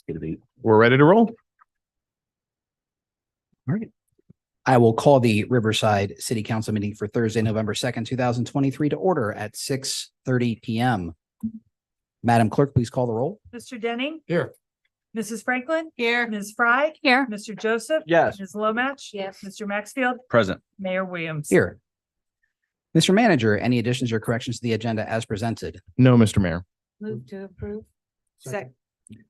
We're ready to roll. All right. I will call the Riverside City Council meeting for Thursday, November 2nd, 2023 to order at 6:30 p.m. Madam Clerk, please call the roll. Mr. Denning. Here. Mrs. Franklin. Here. Ms. Fry. Here. Mr. Joseph. Yes. Ms. Lomatch. Yes. Mr. Maxfield. Present. Mayor Williams. Here. Mr. Manager, any additions or corrections to the agenda as presented? No, Mr. Mayor. Move to approve. Second.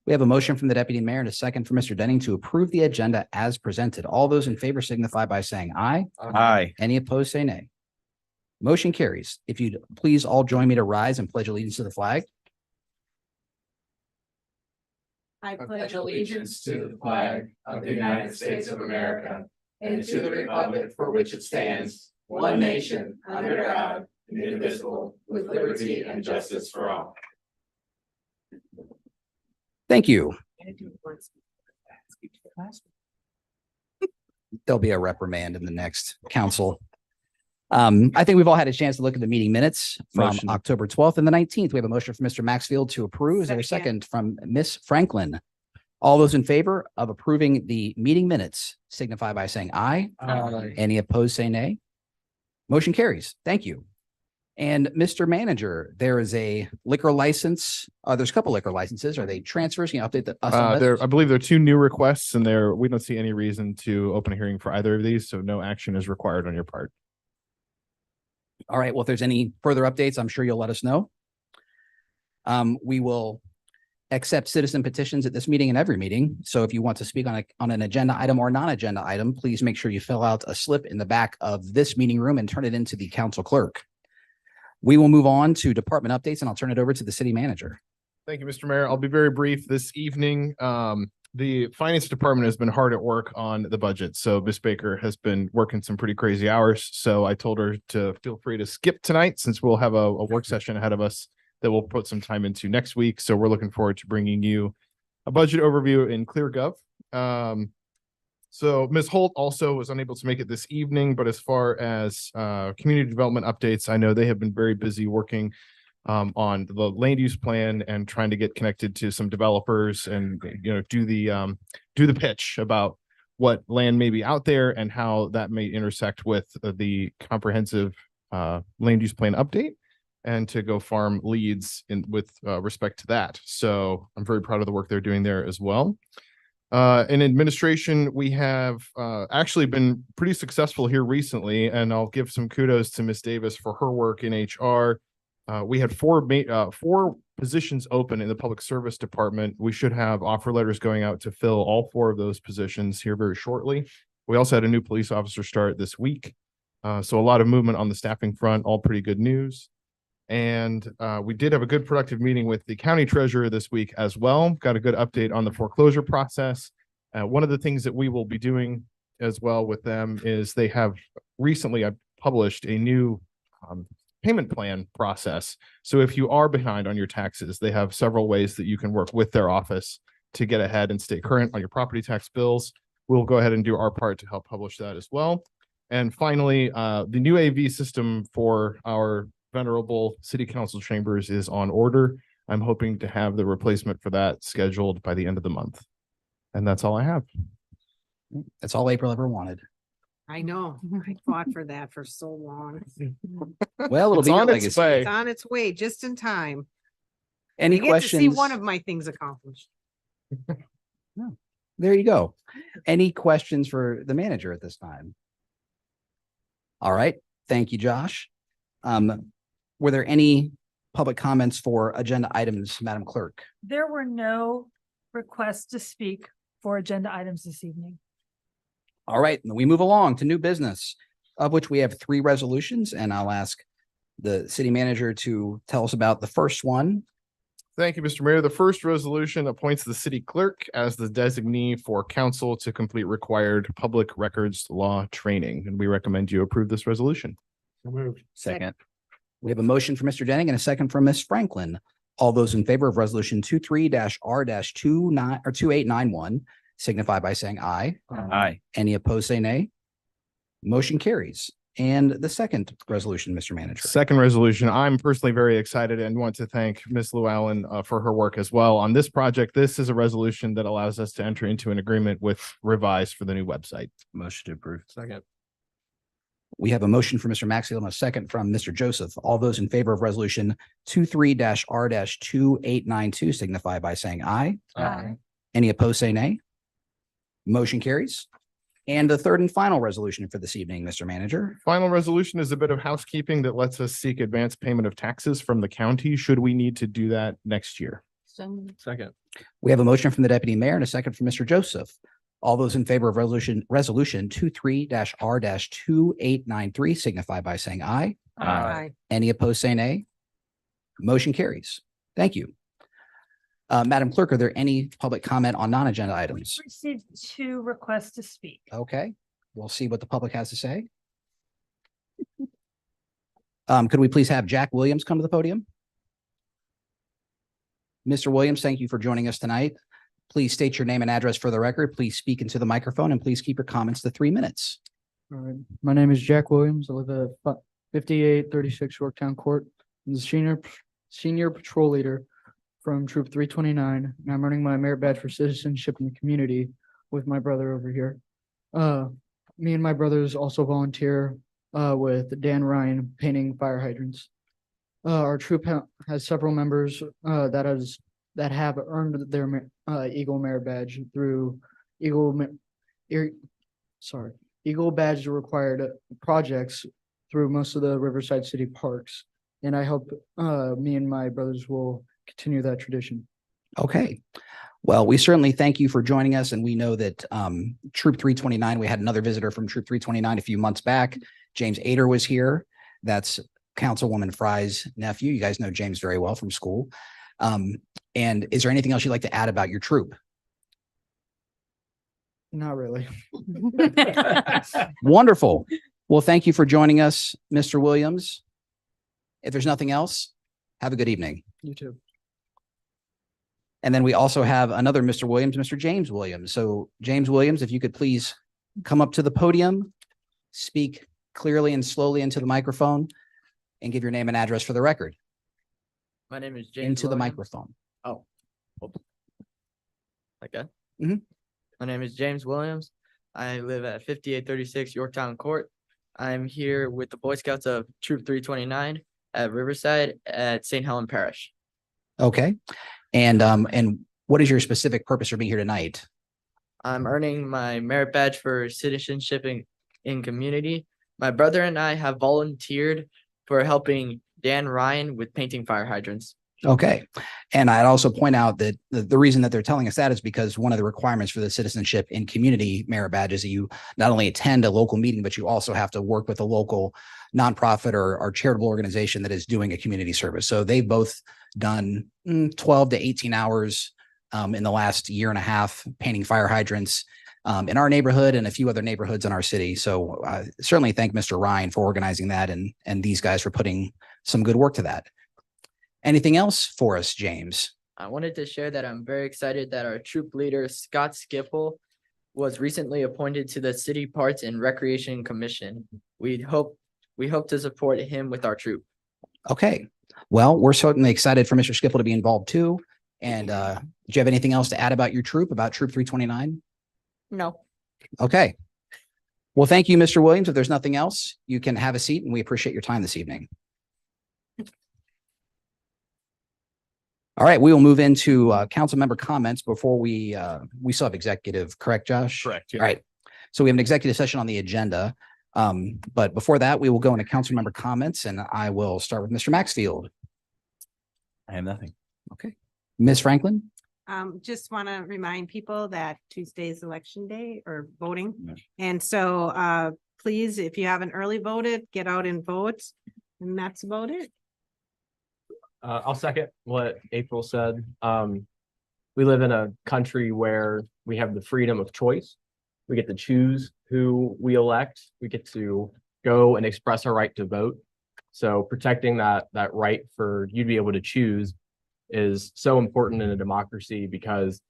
We have a motion from the Deputy Mayor and a second from Mr. Denning to approve the agenda as presented. All those in favor signify by saying aye. Aye. Any opposed, say nay. Motion carries. If you'd please all join me to rise and pledge allegiance to the flag. I pledge allegiance to the flag of the United States of America and to the republic for which it stands, one nation, under God, indivisible, with liberty and justice for all. Thank you. There'll be a reprimand in the next council. I think we've all had a chance to look at the meeting minutes from Motion. October 12th and the 19th. We have a motion from Mr. Maxfield to approve. Is there a Second. second from Ms. Franklin? All those in favor of approving the meeting minutes signify by saying aye. Aye. Any opposed, say nay. Motion carries. Thank you. And Mr. Manager, there is a liquor license. There's a couple liquor licenses. Are they transfers? Can you update us on this? I believe there are two new requests and we don't see any reason to open a hearing for either of these, so no action is required on your part. All right. Well, if there's any further updates, I'm sure you'll let us know. We will accept citizen petitions at this meeting and every meeting. So if you want to speak on an agenda item or non-agenda item, please make sure you fill out a slip in the back of this meeting room and turn it into the council clerk. We will move on to department updates and I'll turn it over to the city manager. Thank you, Mr. Mayor. I'll be very brief this evening. The finance department has been hard at work on the budget. So Ms. Baker has been working some pretty crazy hours. So I told her to feel free to skip tonight since we'll have a work session ahead of us that we'll put some time into next week. So we're looking forward to bringing you a budget overview in ClearGov. So Ms. Holt also was unable to make it this evening, but as far as community development updates, I know they have been very busy working on the land use plan and trying to get connected to some developers and, do the pitch about what land may be out there and how that may intersect with the comprehensive land use plan update and to go farm leads with respect to that. So I'm very proud of the work they're doing there as well. In administration, we have actually been pretty successful here recently, and I'll give some kudos to Ms. Davis for her work in HR. We had four positions open in the public service department. We should have offer letters going out to fill all four of those positions here very shortly. We also had a new police officer start this week. So a lot of movement on the staffing front, all pretty good news. And we did have a good productive meeting with the county treasurer this week as well. Got a good update on the foreclosure process. One of the things that we will be doing as well with them is they have recently published a new payment plan process. So if you are behind on your taxes, they have several ways that you can work with their office to get ahead and stay current on your property tax bills. We'll go ahead and do our part to help publish that as well. And finally, the new AV system for our venerable city council chambers is on order. I'm hoping to have the replacement for that scheduled by the end of the month. And that's all I have. That's all April ever wanted. I know. I fought for that for so long. Well, it'll It's be your on its legacy. way. It's on its way, just in time. Any I get to questions? see one of my things accomplished. There you go. Any questions for the manager at this time? All right. Thank you, Josh. Were there any public comments for agenda items, Madam Clerk? There were no requests to speak for agenda items this evening. All right, we move along to new business, of which we have 3 resolutions, and I'll ask the city manager to tell us about the first one. Thank you, Mr. Mayor. The first resolution appoints the city clerk as the designee for council to complete required public records law training, and we recommend you approve this resolution. Second. We have a motion for Mr. Denning and a second from Ms. Franklin. All those in favor of resolution 23-R-2891 signify by saying aye. Aye. Any opposed, say nay. Motion carries. And the second resolution, Mr. Manager. Second resolution, I'm personally very excited and want to thank Ms. Llewellyn for her work as well on this project. This is a resolution that allows us to enter into an agreement with Revise for the new website. Motion to approve. Second. We have a motion from Mr. Maxfield and a second from Mr. Joseph. All those in favor of resolution 23-R-2892 signify by saying aye. Aye. Any opposed, say nay. Motion carries. And the third and final resolution for this evening, Mr. Manager. Final resolution is a bit of housekeeping that lets us seek advance payment of taxes from the county should we need to do that next year. Second. We have a motion from the deputy mayor and a second from Mr. Joseph. All those in favor of resolution 23-R-2893 signify by saying aye. Aye. Any opposed, say nay. Motion carries. Thank you. Madam Clerk, are there any public comment on non-agenda items? We've received 2 requests to speak. Okay, we'll see what the public has to say. Could we please have Jack Williams come to the podium? Mr. Williams, thank you for joining us tonight. Please state your name and address for the record. Please speak into the microphone and please keep your comments to 3 minutes. All right. My name is Jack Williams. I live at 5836 Yorktown Court. I'm the senior patrol leader from Troop 329, and I'm earning my merit badge for citizenship in the community with my brother over here. Me and my brothers also volunteer with Dan Ryan painting fire hydrants. Our troop has several members that have earned their Eagle Merit Badge through Eagle Badge required projects through most of the Riverside City parks. And I hope me and my brothers will continue that tradition. Okay. Well, we certainly thank you for joining us. And we know that Troop 329, we had another visitor from Troop 329 a few months back. James Ader was here. That's Councilwoman Fry's nephew. You guys know James very well from school. And is there anything else you'd like to add about your troop? Not really. Wonderful. Well, thank you for joining us, Mr. Williams. If there's nothing else, have a good evening. You too. And then we also have another Mr. Williams, Mr. James Williams. So James Williams, if you could please come up to the podium, speak clearly and slowly into the microphone, and give your name and address for the record. My name is James. Into the Williams. microphone. Oh. Like that? Mhm. My name is James Williams. I live at 5836 Yorktown Court. I'm here with the Boy Scouts of Troop 329 at Riverside at St. Helen Parish. Okay. And what is your specific purpose for being here tonight? I'm earning my merit badge for citizenship in community. My brother and I have volunteered for helping Dan Ryan with painting fire hydrants. Okay. And I'd also point out that the reason that they're telling us that is because one of the requirements for the citizenship in community merit badge is that you not only attend a local meeting, but you also have to work with a local nonprofit or charitable organization that is doing a community service. So they've both done 12 to 18 hours in the last year and a half painting fire hydrants in our neighborhood and a few other neighborhoods in our city. So certainly thank Mr. Ryan for organizing that and these guys for putting some good work to that. Anything else for us, James? I wanted to share that I'm very excited that our troop leader, Scott Skipple, was recently appointed to the City Parks and Recreation Commission. We hope to support him with our troop. Okay. Well, we're certainly excited for Mr. Skipple to be involved too. And do you have anything else to add about your troop, about Troop 329? No. Okay. Well, thank you, Mr. Williams. If there's nothing else, you can have a seat and we appreciate your time this evening. All right, we will move into council member comments before we still have executive, correct, Josh? Correct. All right. So we have an executive session on the agenda. But before that, we will go into council member comments and I will start with Mr. Maxfield. I have nothing. Okay. Ms. Franklin? Just want to remind people that Tuesday is election day or voting. Yeah. And so please, if you haven't early voted, get out and vote. And that's about it. I'll second what April said. We live in a country where we have the freedom of choice. We get to choose who we elect. We get to go and express our right to vote. So protecting that right for you to be able to choose is so important in a democracy, because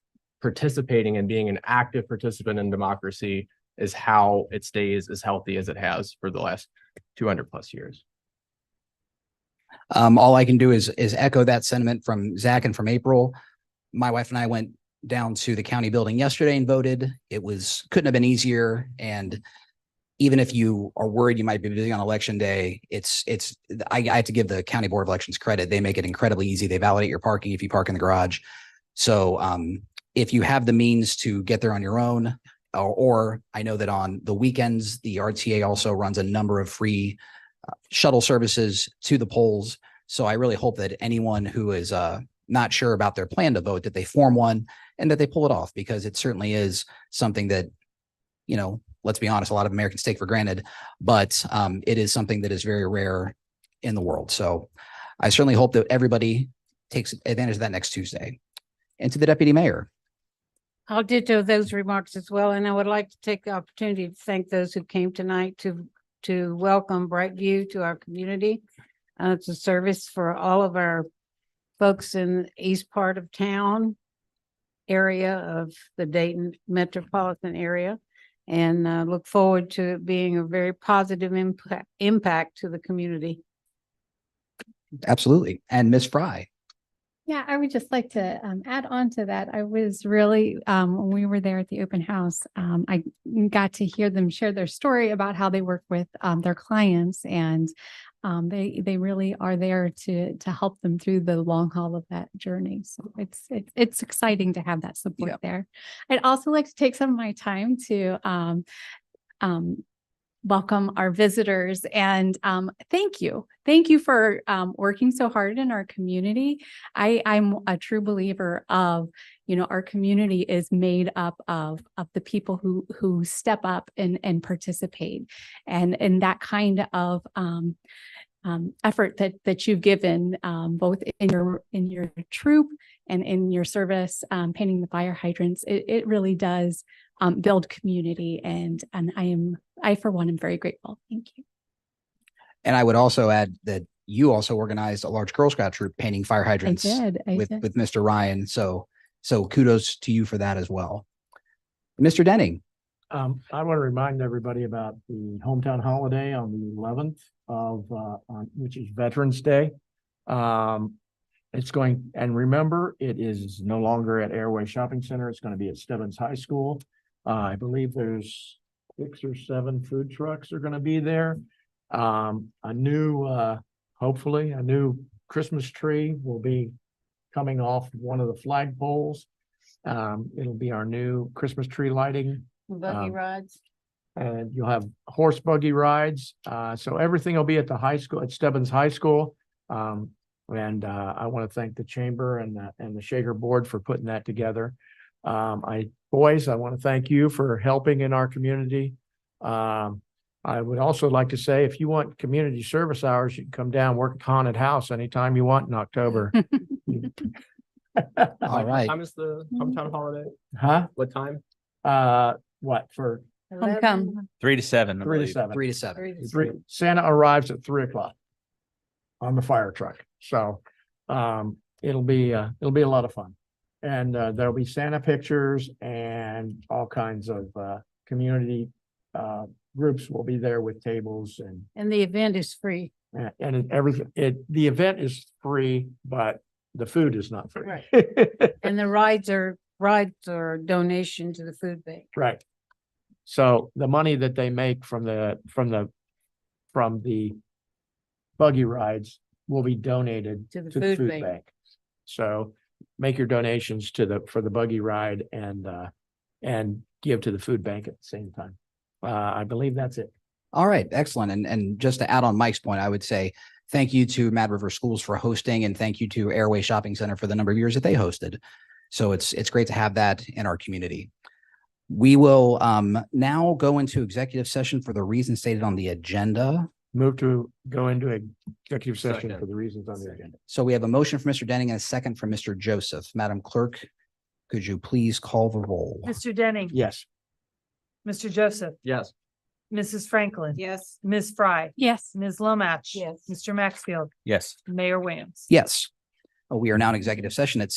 participating and being an active participant in democracy is how it stays as healthy as it has for the last 200+ years. All I can do is echo that sentiment from Zach and from April. My wife and I went down to the county building yesterday and voted. Couldn't have been easier. And even if you are worried you might be busy on election day, I have to give the County Board of Elections credit. They make it incredibly easy. They validate your parking if you park in the garage. So if you have the means to get there on your own, or I know that on the weekends, the RTA also runs a number of free shuttle services to the polls. So I really hope that anyone who is not sure about their plan to vote, that they form one and that they pull it off, because it certainly is something that, let's be honest, a lot of Americans take for granted, but it is something that is very rare in the world. So I certainly hope that everybody takes advantage of that next Tuesday. And to the Deputy Mayor. I'll ditto those remarks as well, and I would like to take the opportunity to thank those who came tonight to welcome Brightview to our community. It's a service for all of our folks in the east part of town area of the Dayton metropolitan area, and look forward to it being a very positive impact to the community. Absolutely. And Ms. Fry. Yeah, I would just like to add on to that. I was really, when we were there at the open house, I got to hear them share their story about how they work with their clients, and they really are there to help them through the long haul of that journey. So it's exciting to have that support there. I'd also like to take some of my time to welcome our visitors and thank you. Thank you for working so hard in our community. I'm a true believer of, our community is made up of the people who step up and participate, and that kind of effort that you've given both in your troop and in your service, painting the fire hydrants. It really does build community, and I for one am very grateful. Thank you. And I would also add that you also organized a large Girl Scout troop painting fire hydrants with Mr. Ryan. So kudos to you for that as well. Mr. Denning. I want to remind everybody about the hometown holiday on the 11th which is Veterans Day. It's going, and remember, it is no longer at Airway Shopping Center. It's going to be at Stebbins High School. I believe there's 6 or 7 food trucks are going to be there. Hopefully a new Christmas tree will be coming off one of the flagpoles. It'll be our new Christmas tree lighting. Buggy rides. And you'll have horse buggy rides. So everything will be at the high school, at Stebbins High School. And I want to thank the chamber and the Shaker board for putting that together. Boys, I want to thank you for helping in our community. I would also like to say, if you want community service hours, you can come down, work at Haunted House anytime you want in October. All right. What time is the hometown holiday? Huh? What time? What for? Homecoming. 3 to 7. 3 to 7. 3 to 7. Santa arrives at 3 o'clock on the fire truck. So it'll be a lot of fun. And there'll be Santa pictures and all kinds of community groups will be there with tables And the event is free. the event is free, but the food is not free. Right. And the rides are donation to the food bank. Right. So the money that they make from the buggy rides will be donated To the to the food food bank. bank. So make your donations for the buggy ride and give to the food bank at the same time. I believe that's it. All right, excellent. And just to add on Mike's point, I would say thank you to Mad River Schools for hosting, and thank you to Airway Shopping Center for the number of years that they hosted. So it's great to have that in our community. We will now go into executive session for the reasons stated on the agenda. Move to go into executive session Second. for the reasons on the agenda. So we have a motion from Mr. Denning and a second from Mr. Joseph. Madam Clerk, could you please call the roll? Mr. Denning. Yes. Mr. Joseph. Yes. Mrs. Franklin. Yes. Ms. Fry. Yes. Ms. Lomach. Yes. Mr. Maxfield. Yes. Mayor Williams. Yes. We are now in executive session at